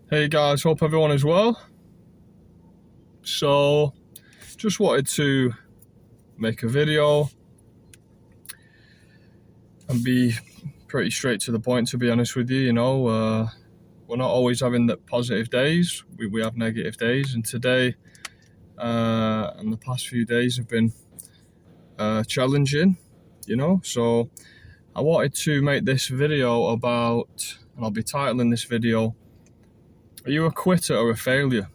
Hey guys, hope everyone is well. So, just wanted to make a video and be pretty straight to the point, to be honest with you. We're not always having the positive days, we have negative days, and today and the past few days have been challenging, So, I wanted to make this video about, and I'll be titling this video, are you a quitter or a failure?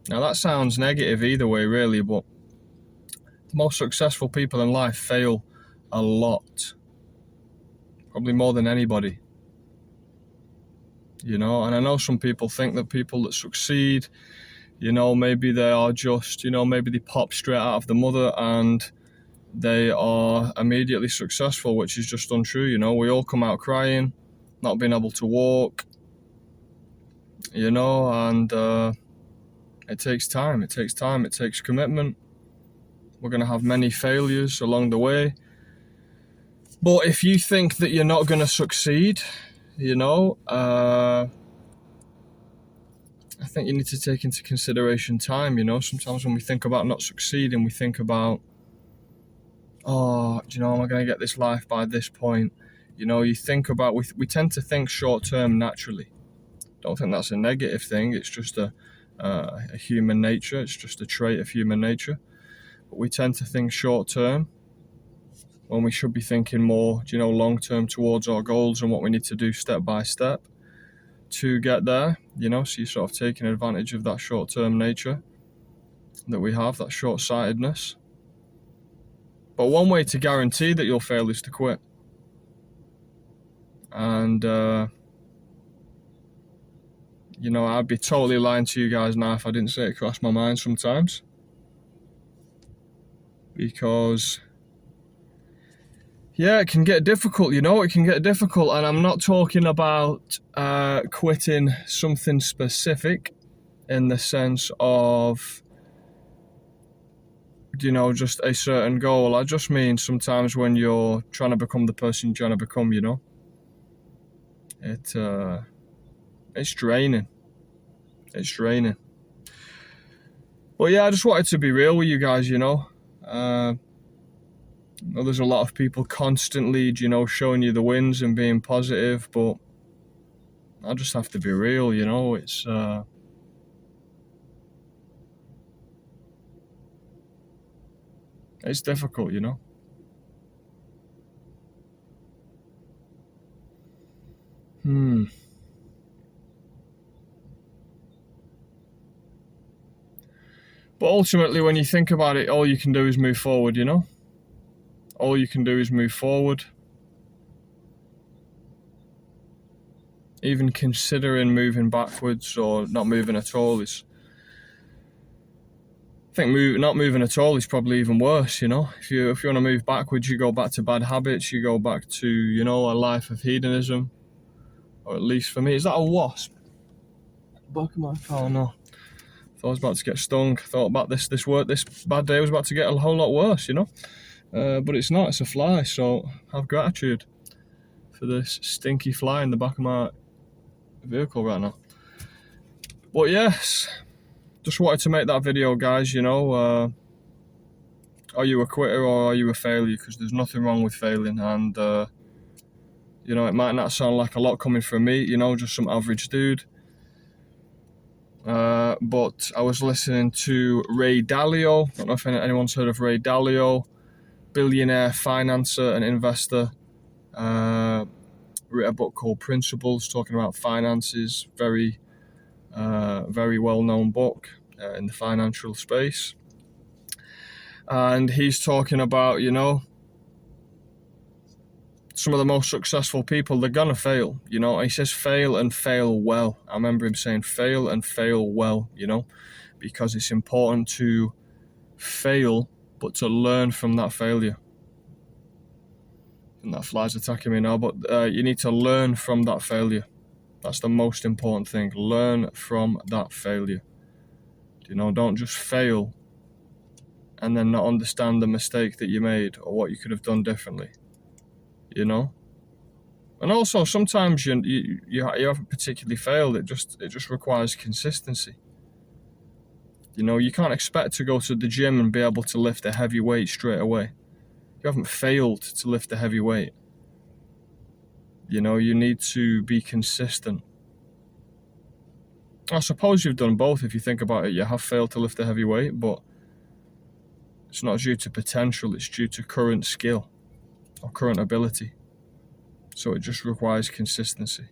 Now that sounds negative either way really, but the most successful people in life fail a lot, probably more than anybody, and I know some people think that people that succeed, maybe they are just, maybe they pop straight out of the mother and they are immediately successful, which is just untrue. We all come out crying, not being able to walk, and it takes time, it takes commitment. We're going to have many failures along the way. But if you think that you're not going to succeed, I think you need to take into consideration time. Sometimes when we think about not succeeding, we think about, am I going to get this life by this point? You think about, we tend to think short term naturally. Don't think that's a negative thing. It's just a human nature. It's just a trait of human nature. But we tend to think short term when we should be thinking more, long term towards our goals and what we need to do step by step to get there. So you're sort of taking advantage of that short term nature that we have, that short sightedness. But one way to guarantee that you'll fail is to quit. And I'd be totally lying to you guys now if I didn't say it crossed my mind sometimes. Because, yeah, it can get difficult, it can get difficult. And I'm not talking about quitting something specific in the sense of, just a certain goal. I just mean sometimes when you're trying to become the person you're trying to become, it's draining. It's draining. But yeah, I just wanted to be real with you guys, there's a lot of people constantly, showing you the wins and being positive, but I just have to be real, it's difficult, But ultimately, when you think about it, all you can do is move forward, All you can do is move forward. Even considering moving backwards or not moving at all is... I think not moving at all is probably even worse, If you want to move backwards, you go back to bad habits, you go back to, a life of hedonism. Or at least for me. Is that a wasp? Back of my car, no. Thought I was about to get stung. Thought about this bad day was about to get a whole lot worse, But it's not, it's a fly, so have gratitude for this stinky fly in the back of my vehicle right now. But yes, just wanted to make that video, guys, are you a quitter or are you a failure? Because there's nothing wrong with failing, and it might not sound like a lot coming from me, just some average dude. But I was listening to Ray Dalio. I don't know if anyone's heard of Ray Dalio, billionaire financier and investor. Wrote a book called Principles, talking about finances. Very well-known book in the financial space. And he's talking about, some of the most successful people, they're gonna fail, He says fail and fail well. I remember him saying fail and fail well, because it's important to fail, but to learn from that failure. And that fly's attacking me now, but you need to learn from that failure. That's the most important thing. Learn from that failure. Don't just fail and then not understand the mistake that you made or what you could have done differently. And also, sometimes you haven't particularly failed. It just requires consistency. You know, you can't expect to go to the gym and be able to lift a heavy weight straight away. You haven't failed to lift a heavy weight. You know, you need to be consistent. I suppose you've done both if you think about it. You have failed to lift a heavy weight, but it's not due to potential, it's due to current skill or current ability. So it just requires consistency.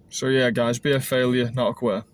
So yeah, guys, be a failure, not a quitter.